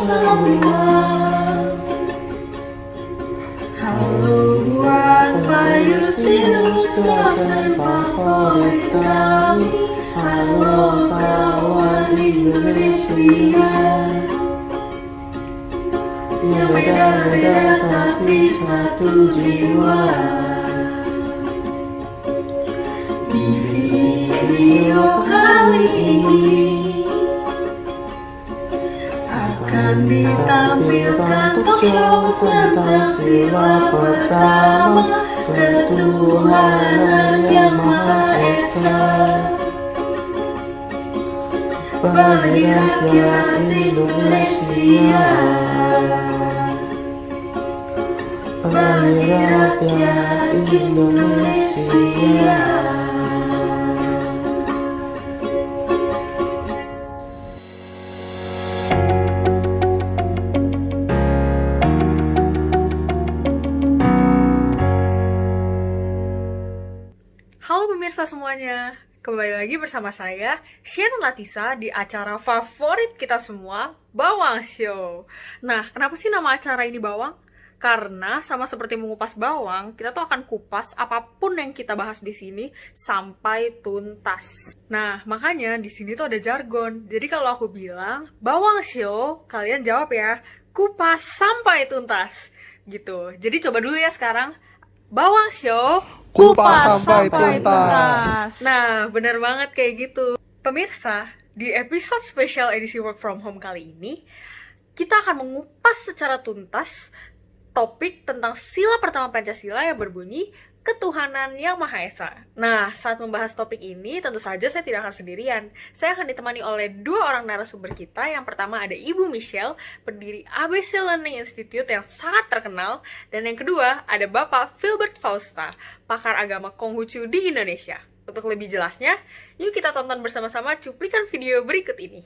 semua. Halo buat Bayu Sinus, dosen favorit kami. Halo kawan Indonesia, yang beda-beda tapi satu jiwa. Di video kali ini akan ditampilkan talk show tentang sila pertama, ketuhanan yang Maha Esa, bagi rakyat Indonesia, bagi rakyat Indonesia. Halo pemirsa semuanya, kembali lagi bersama saya, Shannon Latisa, di acara favorit kita semua, Bawang Show. Nah, kenapa sih nama acara ini Bawang? Karena sama seperti mengupas bawang, kita tuh akan kupas apapun yang kita bahas di sini sampai tuntas. Nah, makanya di sini tuh ada jargon. Jadi kalau aku bilang Bawang Show, kalian jawab ya, kupas sampai tuntas. Gitu. Jadi coba dulu ya sekarang, Bawang Show, kupas sampai tuntas. Nah, bener banget kayak gitu. Pemirsa, di episode spesial edisi Work From Home kali ini, kita akan mengupas secara tuntas topik tentang sila pertama Pancasila yang berbunyi ketuhanan yang Maha Esa. Nah, saat membahas topik ini, tentu saja saya tidak akan sendirian. Saya akan ditemani oleh dua orang narasumber kita. Yang pertama ada Ibu Michelle, pendiri ABC Learning Institute yang sangat terkenal. Dan yang kedua ada Bapak Philbert Fausta, pakar agama Konghucu di Indonesia. Untuk lebih jelasnya, yuk kita tonton bersama-sama cuplikan video berikut ini.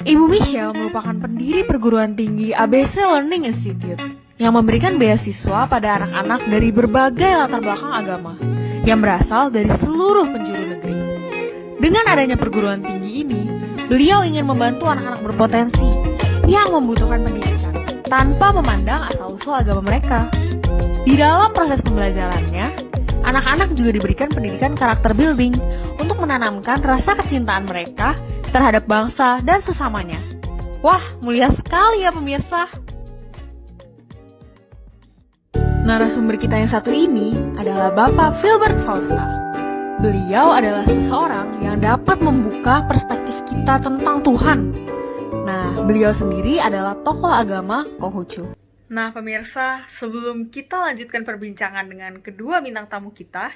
Ibu Michelle merupakan pendiri perguruan tinggi ABC Learning Institute yang memberikan beasiswa pada anak-anak dari berbagai latar belakang agama yang berasal dari seluruh penjuru negeri. Dengan adanya perguruan tinggi ini, beliau ingin membantu anak-anak berpotensi yang membutuhkan pendidikan tanpa memandang asal-usul agama mereka. Di dalam proses pembelajarannya, anak-anak juga diberikan pendidikan karakter building untuk menanamkan rasa kecintaan mereka terhadap bangsa dan sesamanya. Wah, mulia sekali ya pemirsa. Narasumber kita yang satu ini adalah Bapak Philbert Fausta. Beliau adalah seseorang yang dapat membuka perspektif kita tentang Tuhan. Nah, beliau sendiri adalah tokoh agama Konghucu. Nah pemirsa, sebelum kita lanjutkan perbincangan dengan kedua bintang tamu kita,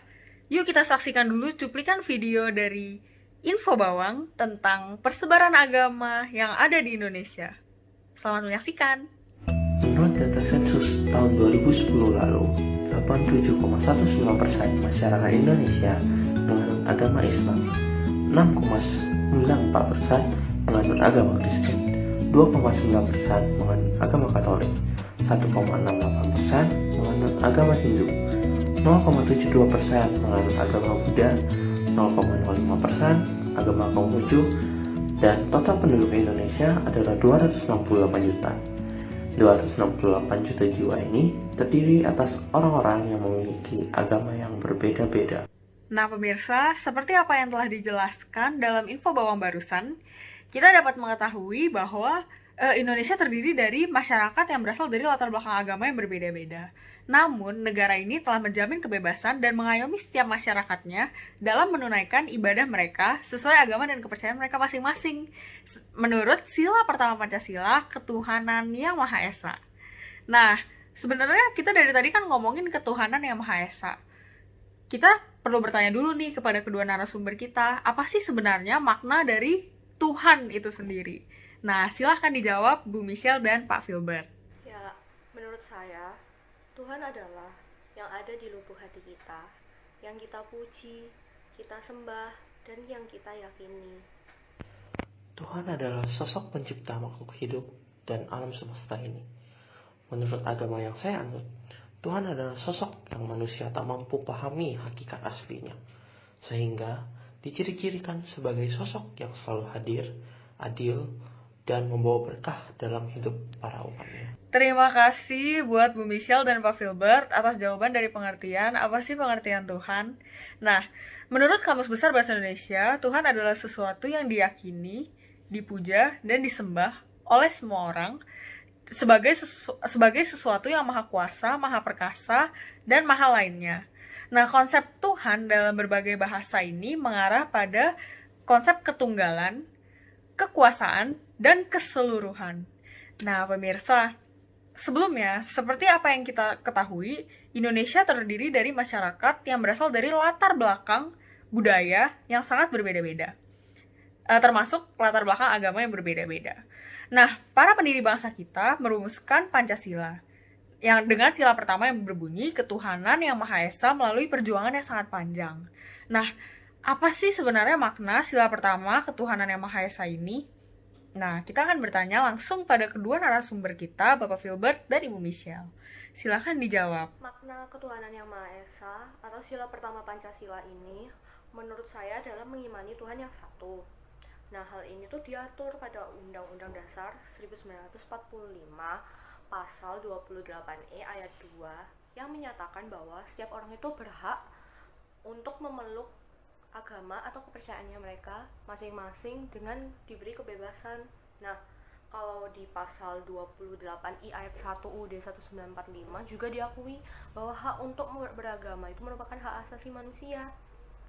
yuk kita saksikan dulu cuplikan video dari Info Bawang tentang persebaran agama yang ada di Indonesia. Selamat menyaksikan. Menurut data sensus tahun 2010 lalu, 87,19% masyarakat Indonesia menganut agama Islam, 6,94% menganut agama Kristen, 2,9% menganut agama Katolik, 1,68% menganut agama Hindu, 0,72% menganut agama Buddha, 0,05% agama Konghucu, dan total penduduk Indonesia adalah 268 juta. 268 juta jiwa ini terdiri atas orang-orang yang memiliki agama yang berbeda-beda. Nah pemirsa, seperti apa yang telah dijelaskan dalam Info Bawang barusan, kita dapat mengetahui bahwa Indonesia terdiri dari masyarakat yang berasal dari latar belakang agama yang berbeda-beda. Namun, negara ini telah menjamin kebebasan dan mengayomi setiap masyarakatnya dalam menunaikan ibadah mereka sesuai agama dan kepercayaan mereka masing-masing. Menurut sila pertama Pancasila, ketuhanan yang Maha Esa. Nah, sebenarnya kita dari tadi kan ngomongin ketuhanan yang Maha Esa. Kita perlu bertanya dulu nih kepada kedua narasumber kita, apa sih sebenarnya makna dari Tuhan itu sendiri? Nah, silahkan dijawab Bu Michelle dan Pak Philbert. Ya, menurut saya, Tuhan adalah yang ada di lubuk hati kita, yang kita puji, kita sembah, dan yang kita yakini. Tuhan adalah sosok pencipta makhluk hidup dan alam semesta ini. Menurut agama yang saya anut, Tuhan adalah sosok yang manusia tak mampu pahami hakikat aslinya, sehingga diciri-cirikan sebagai sosok yang selalu hadir, adil, dan membawa berkah dalam hidup para umatnya. Terima kasih buat Bu Michelle dan Pak Filbert atas jawaban dari pengertian. Apa sih pengertian Tuhan? Nah, menurut Kamus Besar Bahasa Indonesia, Tuhan adalah sesuatu yang diyakini, dipuja, dan disembah oleh semua orang sebagai sesuatu yang maha kuasa, maha perkasa, dan maha lainnya. Nah, konsep Tuhan dalam berbagai bahasa ini mengarah pada konsep ketunggalan, kekuasaan, dan keseluruhan. Nah, pemirsa, sebelumnya, seperti apa yang kita ketahui, Indonesia terdiri dari masyarakat yang berasal dari latar belakang budaya yang sangat berbeda-beda, termasuk latar belakang agama yang berbeda-beda. Nah, para pendiri bangsa kita merumuskan Pancasila, yang dengan sila pertama yang berbunyi ketuhanan yang Maha Esa melalui perjuangan yang sangat panjang. Nah, apa sih sebenarnya makna sila pertama ketuhanan yang Maha Esa ini? Nah, kita akan bertanya langsung pada kedua narasumber kita, Bapak Filbert dan Ibu Michelle. Silakan dijawab. Makna ketuhanan yang Maha Esa atau sila pertama Pancasila ini menurut saya adalah mengimani Tuhan yang satu. Nah, hal ini tuh diatur pada Undang-Undang Dasar 1945 pasal 28E ayat 2 yang menyatakan bahwa setiap orang itu berhak untuk memeluk agama atau kepercayaannya mereka masing-masing dengan diberi kebebasan. Nah, kalau di pasal 28I ayat 1 UUD 1945 juga diakui bahwa hak untuk beragama itu merupakan hak asasi manusia.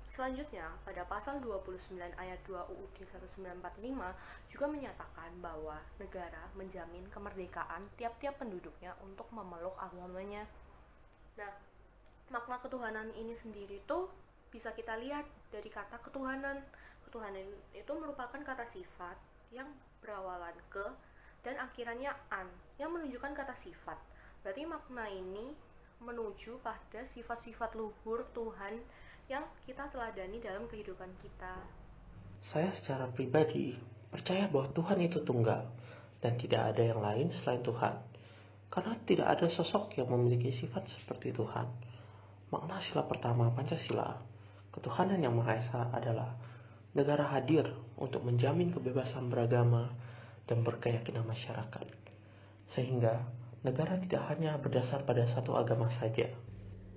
Selanjutnya, pada pasal 29 ayat 2 UUD 1945 juga menyatakan bahwa negara menjamin kemerdekaan tiap-tiap penduduknya untuk memeluk agamanya. Nah, makna ketuhanan ini sendiri tuh bisa kita lihat dari kata ketuhanan. Ketuhanan itu merupakan kata sifat yang berawalan ke dan akhirannya an, yang menunjukkan kata sifat. Berarti makna ini menuju pada sifat-sifat luhur Tuhan yang kita teladani dalam kehidupan kita. Saya secara pribadi percaya bahwa Tuhan itu tunggal dan tidak ada yang lain selain Tuhan. Karena tidak ada sosok yang memiliki sifat seperti Tuhan. Makna sila pertama Pancasila, ketuhanan yang Maha Esa adalah negara hadir untuk menjamin kebebasan beragama dan berkeyakinan masyarakat. Sehingga negara tidak hanya berdasar pada satu agama saja.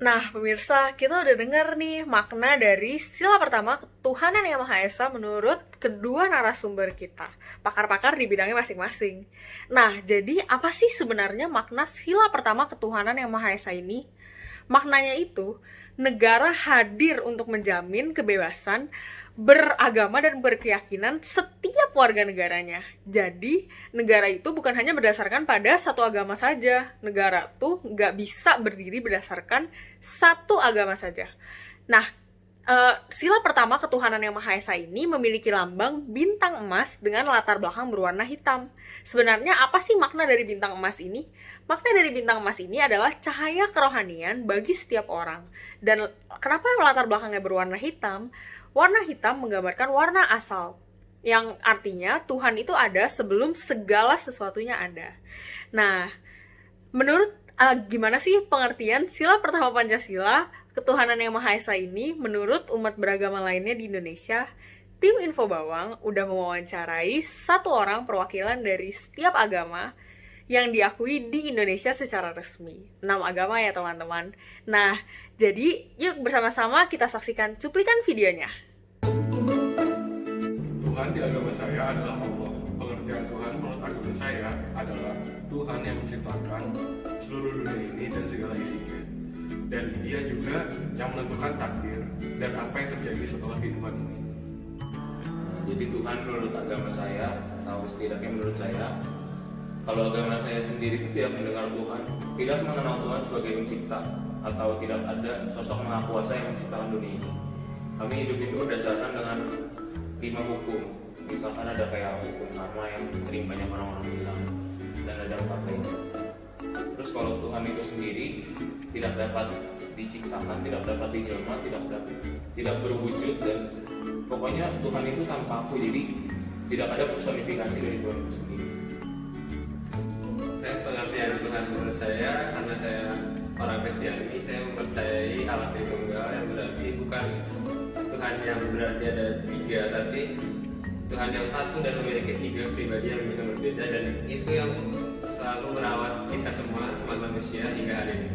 Nah, pemirsa, kita udah dengar nih makna dari sila pertama ketuhanan yang Maha Esa menurut kedua narasumber kita, pakar-pakar di bidangnya masing-masing. Nah, jadi apa sih sebenarnya makna sila pertama ketuhanan yang Maha Esa ini? Maknanya itu, negara hadir untuk menjamin kebebasan beragama dan berkeyakinan setiap warga negaranya. Jadi, negara itu bukan hanya berdasarkan pada satu agama saja. Negara tuh nggak bisa berdiri berdasarkan satu agama saja. Nah, sila pertama ketuhanan yang Maha Esa ini memiliki lambang bintang emas dengan latar belakang berwarna hitam. Sebenarnya apa sih makna dari bintang emas ini? Makna dari bintang emas ini adalah cahaya kerohanian bagi setiap orang. Dan kenapa latar belakangnya berwarna hitam? Warna hitam menggambarkan warna asal, yang artinya Tuhan itu ada sebelum segala sesuatunya ada. Nah, menurut gimana sih pengertian sila pertama Pancasila, ketuhanan yang Maha Esa ini menurut umat beragama lainnya di Indonesia? Tim Info Bawang udah mewawancarai satu orang perwakilan dari setiap agama yang diakui di Indonesia secara resmi. 6 agama ya teman-teman. Nah, jadi yuk bersama-sama kita saksikan cuplikan videonya. Tuhan di agama saya adalah Allah. Pengertian Tuhan menurut agama saya adalah Tuhan yang menciptakan seluruh dunia ini dan segala isinya. Dan Dia juga yang menentukan takdir dan apa yang terjadi setelah kehidupan ini. Jadi Tuhan menurut agama saya, atau setidaknya menurut saya, kalau agama saya sendiri tidak mendengar Tuhan, tidak mengenal Tuhan sebagai pencipta, atau tidak ada sosok Maha Kuasa yang menciptakan dunia ini. Kami hidup itu berdasarkan dengan 5 hukum. Misalkan ada kayak hukum karma yang sering banyak orang-orang bilang, dan ada 4 lainnya. Terus kalau Tuhan itu sendiri tidak dapat diciptakan, tidak dapat dijelma, tidak berwujud, dan pokoknya Tuhan itu tanpa aku, jadi tidak ada personifikasi dari Tuhan itu sendiri. Pengertian Tuhan menurut saya, karena saya orang Kristiani, saya mempercayai Allah Tritunggal yang berarti bukan Tuhan yang berarti ada tiga, tapi Tuhan yang satu dan memiliki tiga pribadi yang berbeda, dan itu yang selalu merawat kita semua umat manusia hingga hari ini.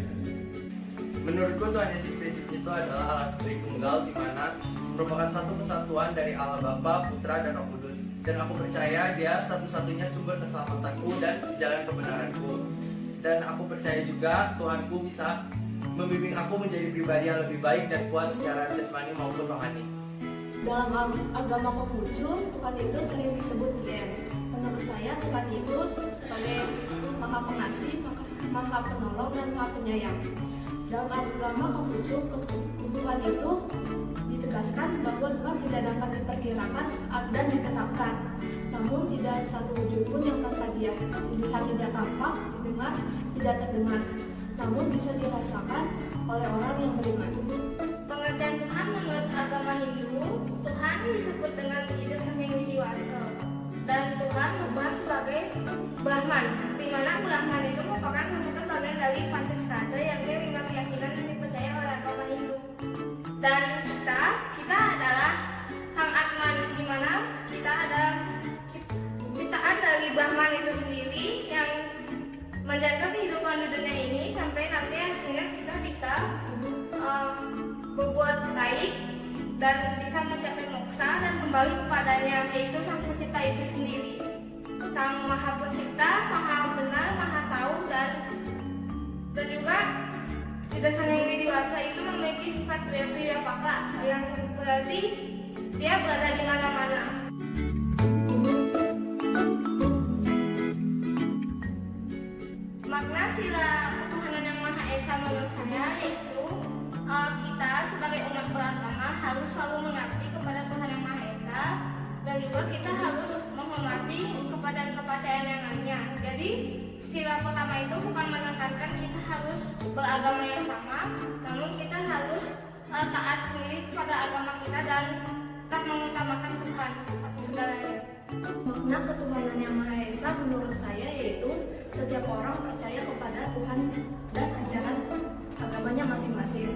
Menurutku Tuhan Yesus Kristus itu adalah Allah Tritunggal, di mana merupakan satu kesatuan dari Allah Bapa, Putra, dan Roh Kudus. Dan aku percaya Dia satu-satunya sumber keselamatanku dan jalan kebenaranku. Dan aku percaya juga Tuhanku bisa membimbing aku menjadi pribadi yang lebih baik dan kuat secara jasmani maupun rohani. Dalam agama Konghucu, Tuhan itu sering disebut Tien. Menurut saya Tuhan itu sebagai Maha Pengasih, Maha Penolong, dan Maha Penyayang. Dalam agama Konghucu, Tuhan itu ditegaskan bahwa Tuhan tidak dapat diperkirakan dan ditetapkan. Namun tidak satu wujud pun yang tanpa Dia. Dilihat tidak tampak, didengar tidak terdengar, namun bisa dirasakan oleh orang yang beriman. Pengertian Tuhan menurut agama Hindu, Tuhan disebut dengan ide Sang Hyang Widi Wasa, dan Tuhan bukan sebagai Brahman, di mana Brahman itu merupakan satu bagian dari Panchasrada, yang lima keyakinan yang dipercaya oleh agama Hindu. Dan kita adalah Sang Atman, di mana kita adalah ciptaan dari Brahman itu sendiri yang menjaga kehidupan di dunia ini sampai nanti akhirnya kita bisa berbuat baik dan bisa mencapai moksa dan kembali kepadanya, yaitu Sang Pencipta itu sendiri, Sang Maha Pencipta, Maha Benar, Maha Tahu, dan juga Ida Sang Hyang Widi Wasa itu memiliki sifat Priyapaka, yang berarti Dia berada di mana-mana. Makna sila ketuhanan yang Maha Esa menurut saya yaitu kita sebagai umat beragama harus selalu mengabdi kepada Tuhan yang Maha Esa, dan juga kita harus menghormati kepercayaan yang lainnya. Jadi sila pertama itu bukan menekankan kita harus beragama yang sama, namun kita harus taat sendiri kepada agama kita dan tetap mengutamakan Tuhan atas segalanya. Makna ketuhanan yang Maha Esa menurut saya yaitu setiap orang percaya kepada Tuhan dan ajaran agamanya masing-masing.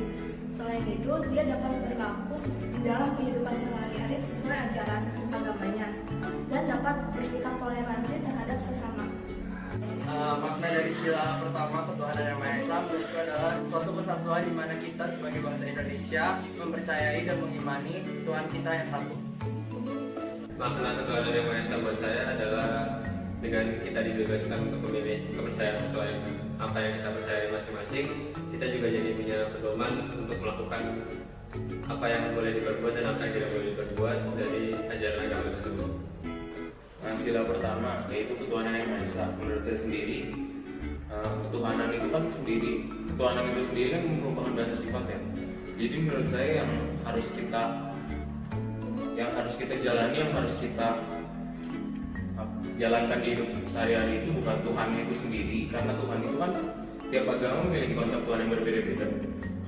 Selain itu, dia dapat berlaku di dalam kehidupan sehari-hari sesuai ajaran agamanya dan dapat bersikap toleransi terhadap sesama. Makna dari sila pertama ketuhanan yang Maha Esa menurutku adalah suatu kesatuan di mana kita sebagai bangsa Indonesia mempercayai dan mengimani Tuhan kita yang satu. Makna ketuhanan yang Maha Esa buat saya adalah dengan kita dibebaskan untuk memilih kepercayaan sesuai apa yang kita percaya masing-masing, kita juga jadi punya pedoman untuk melakukan apa yang boleh diperbuat dan apa yang tidak boleh diperbuat dari ajaran agama tersebut. Nah, sila pertama yaitu ketuhanan yang Maha Esa. Menurut saya sendiri, ketuhanan itu kan sendiri, ketuhanan itu sendiri kan merupakan bahasa sifat ya. Jadi menurut saya yang harus kita jalani, yang harus kita jalankan di hidup sehari-hari itu bukan Tuhan itu sendiri, karena Tuhan itu kan tiap agama memiliki konsep Tuhan yang berbeda-beda.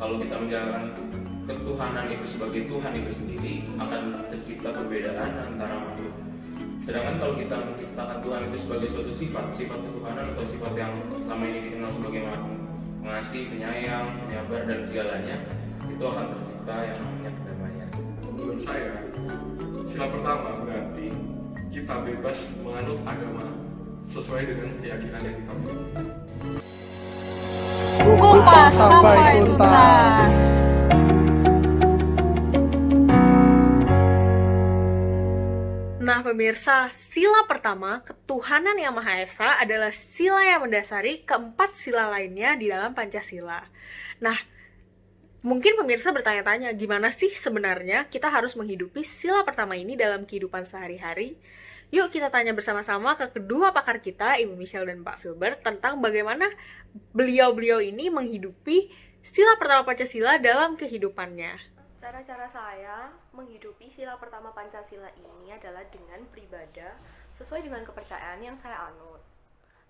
Kalau kita menjalankan ketuhanan itu sebagai Tuhan itu sendiri, akan tercipta perbedaan antara makhluk. Sedangkan kalau kita menciptakan Tuhan itu sebagai suatu sifat ketuhanan atau sifat yang selama ini dikenal sebagai pengasih, penyayang, penyabar, dan segalanya, itu akan tercipta yang namanya kedamaian. Menurut saya, sila pertama berarti kita bebas menganut agama sesuai dengan keyakinan yang kita miliki. Kupas sampai tuntas. Nah pemirsa, sila pertama, ketuhanan yang Maha Esa adalah sila yang mendasari keempat sila lainnya di dalam Pancasila. Nah, mungkin pemirsa bertanya-tanya, gimana sih sebenarnya kita harus menghidupi sila pertama ini dalam kehidupan sehari-hari? Yuk kita tanya bersama-sama ke kedua pakar kita, Ibu Michelle dan Pak Filbert, tentang bagaimana beliau-beliau ini menghidupi sila pertama Pancasila dalam kehidupannya. Cara-cara saya menghidupi sila pertama Pancasila ini adalah dengan beribadah sesuai dengan kepercayaan yang saya anut,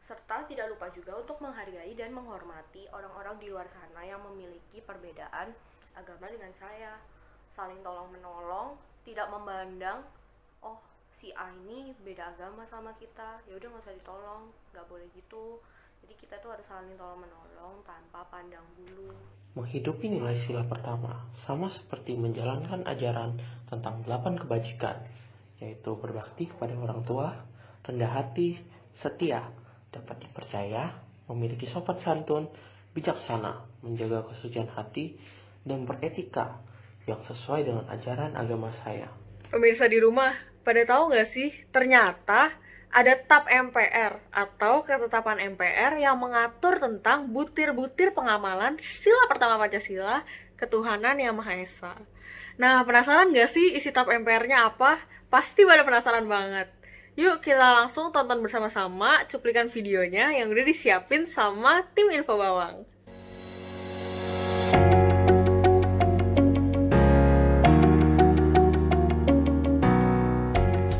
serta tidak lupa juga untuk menghargai dan menghormati orang-orang di luar sana yang memiliki perbedaan agama dengan saya, saling tolong-menolong, tidak memandang, oh si A ini beda agama sama kita, ya udah nggak usah ditolong, nggak boleh gitu. Jadi kita tuh harus saling tolong-menolong tanpa pandang bulu. Menghidupi nilai sila pertama sama seperti menjalankan ajaran tentang 8 kebajikan, yaitu berbakti kepada orang tua, rendah hati, setia, dapat dipercaya, memiliki sopan santun, bijaksana, menjaga kesucian hati, dan beretika yang sesuai dengan ajaran agama saya. Pemirsa di rumah, pada tahu nggak sih, ternyata ada TAP MPR atau ketetapan MPR yang mengatur tentang butir-butir pengamalan sila pertama Pancasila, ketuhanan yang Maha Esa. Nah, penasaran nggak sih isi TAP MPR-nya apa? Pasti pada penasaran banget. Yuk kita langsung tonton bersama-sama cuplikan videonya yang udah disiapin sama tim Info Bawang.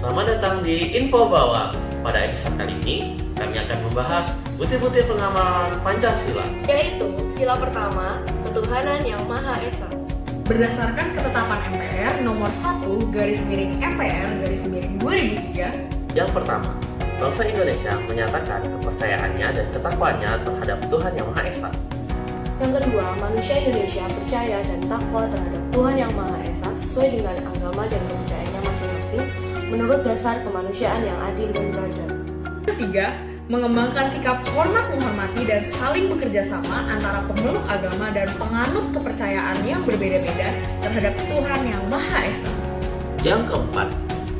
Selamat datang di Info Bawang. Pada episode kali ini, kami akan membahas butir-butir pengamalan Pancasila, yaitu sila pertama, ketuhanan yang Maha Esa. Berdasarkan ketetapan MPR nomor 1/MPR/2003. Yang pertama, bangsa Indonesia menyatakan kepercayaannya dan ketakwaannya terhadap Tuhan Yang Maha Esa. Yang kedua, manusia Indonesia percaya dan takwa terhadap Tuhan Yang Maha Esa sesuai dengan agama dan kepercayaannya masing-masing menurut dasar kemanusiaan yang adil dan beradab. Ketiga, mengembangkan sikap hormat menghormati dan saling bekerja sama antara pemeluk agama dan penganut kepercayaan yang berbeda-beda terhadap Tuhan Yang Maha Esa. Yang keempat,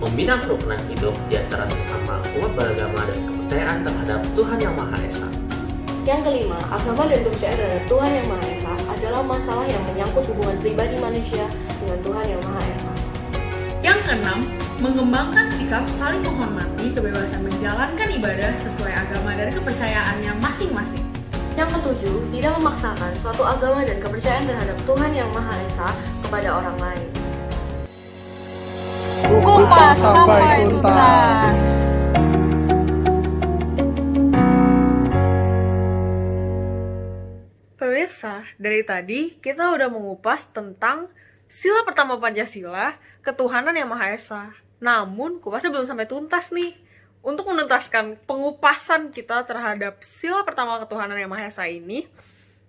membina kerukunan hidup di antara sesama umat beragama dan kepercayaan terhadap Tuhan Yang Maha Esa. Yang kelima, agama dan kepercayaan terhadap Tuhan Yang Maha Esa adalah masalah yang menyangkut hubungan pribadi manusia dengan Tuhan Yang Maha Esa. Yang keenam, mengembangkan sikap saling menghormati kebebasan menjalankan ibadah sesuai agama dan kepercayaannya masing-masing. Yang ketujuh, tidak memaksakan suatu agama dan kepercayaan terhadap Tuhan Yang Maha Esa kepada orang lain. Kupas sampai tuntas. Pemirsa, dari tadi kita udah mengupas tentang sila pertama Pancasila, ketuhanan yang Maha Esa. Namun, kupasnya belum sampai tuntas nih. Untuk menuntaskan pengupasan kita terhadap sila pertama ketuhanan yang Maha Esa ini,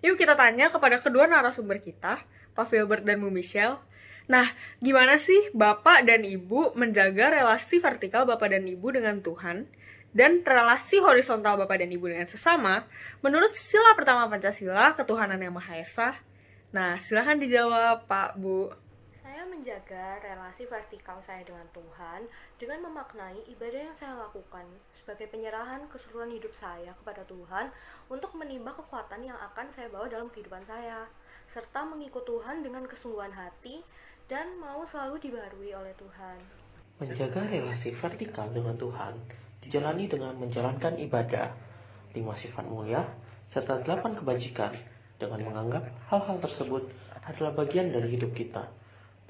yuk kita tanya kepada kedua narasumber kita, Pak Filbert dan Bu Michelle. Nah, gimana sih Bapak dan Ibu menjaga relasi vertikal Bapak dan Ibu dengan Tuhan dan relasi horizontal Bapak dan Ibu dengan sesama menurut sila pertama Pancasila, ketuhanan yang Maha Esa? Nah, silakan dijawab, Pak, Bu. Saya menjaga relasi vertikal saya dengan Tuhan dengan memaknai ibadah yang saya lakukan sebagai penyerahan keseluruhan hidup saya kepada Tuhan untuk menimba kekuatan yang akan saya bawa dalam kehidupan saya, serta mengikut Tuhan dengan kesungguhan hati dan mau selalu dibarui oleh Tuhan. Menjaga relasi vertikal dengan Tuhan dijalani dengan menjalankan ibadah, 5 sifat mulia, serta 8 kebajikan, dengan menganggap hal-hal tersebut adalah bagian dari hidup kita,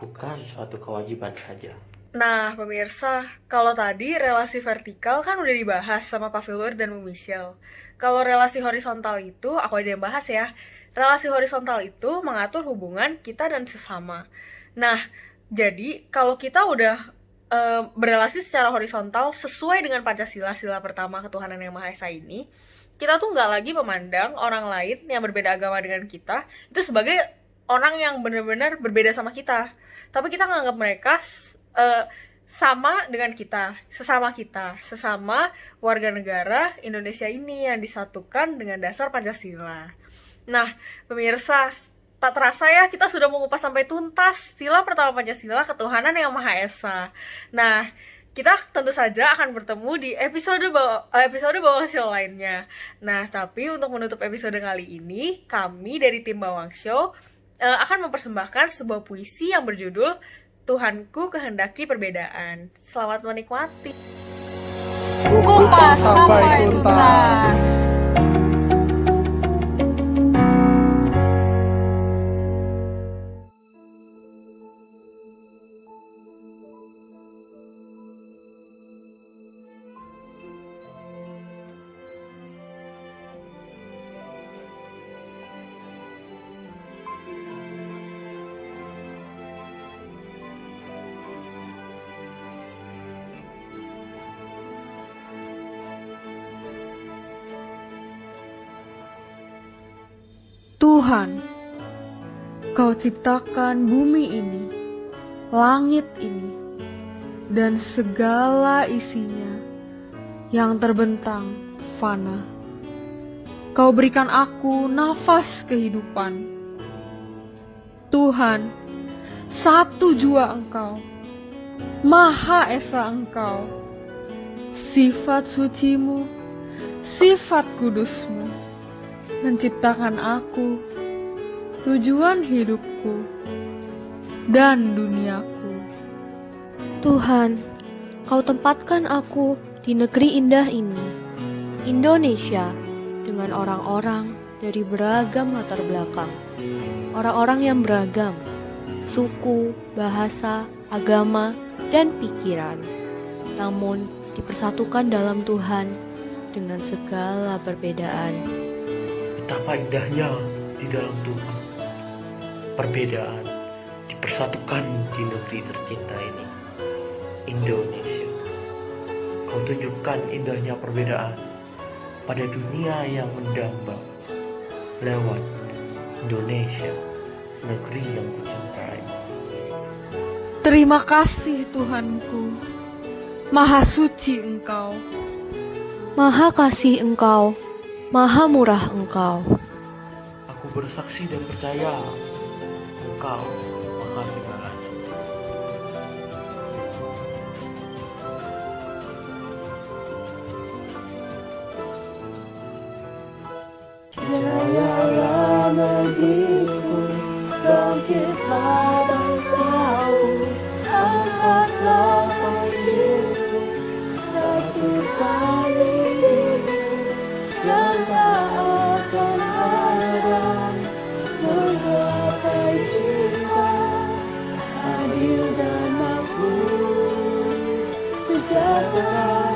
bukan suatu kewajiban saja. Nah, pemirsa, kalau tadi relasi vertikal kan udah dibahas sama Pak Filbert dan Bu Michelle. Kalau relasi horizontal itu, aku aja yang bahas ya. Relasi horizontal itu mengatur hubungan kita dan sesama. Nah, jadi kalau kita udah berelasi secara horizontal sesuai dengan Pancasila, sila pertama ketuhanan yang Maha Esa ini, kita tuh nggak lagi memandang orang lain yang berbeda agama dengan kita itu sebagai orang yang benar-benar berbeda sama kita, tapi kita nganggap mereka sama dengan kita, sesama warga negara Indonesia ini yang disatukan dengan dasar Pancasila. Nah, pemirsa, tak terasa ya kita sudah mengupas sampai tuntas sila pertama Pancasila, ketuhanan yang Maha Esa. Nah, kita tentu saja akan bertemu di episode Bawang Show lainnya. Nah, tapi untuk menutup episode kali ini, kami dari tim Bawang Show akan mempersembahkan sebuah puisi yang berjudul Tuhanku Kehendaki Perbedaan. Selamat menikmati. Kupas sampai tuntas. Tuhan, Kau ciptakan bumi ini, langit ini, dan segala isinya yang terbentang fana. Kau berikan aku nafas kehidupan. Tuhan, satu jua Engkau, Maha Esa Engkau. Sifat sucimu, sifat kudusmu, menciptakan aku, tujuan hidupku, dan duniaku. Tuhan, Kau tempatkan aku di negeri indah ini, Indonesia, dengan orang-orang dari beragam latar belakang. Orang-orang yang beragam, suku, bahasa, agama, dan pikiran. Namun, dipersatukan dalam Tuhan dengan segala perbedaan. Betapa indahnya di dalam Tuhan. Perbedaan dipersatukan di negeri tercinta ini, Indonesia. Kau tunjukkan indahnya perbedaan pada dunia yang mendamba lewat Indonesia, negeri yang kucintai. Terima kasih Tuhanku, Maha suci Engkau. Maha kasih Engkau, Maha murah Engkau. Aku bersaksi dan percaya Engkau Maha segalanya. Jayalah negeriku, bangkitlah bangsaku, angkatlah wajahku, satukan diriku, yang tak akan hadang, menggapai cinta, adil dan makmur, sejahtera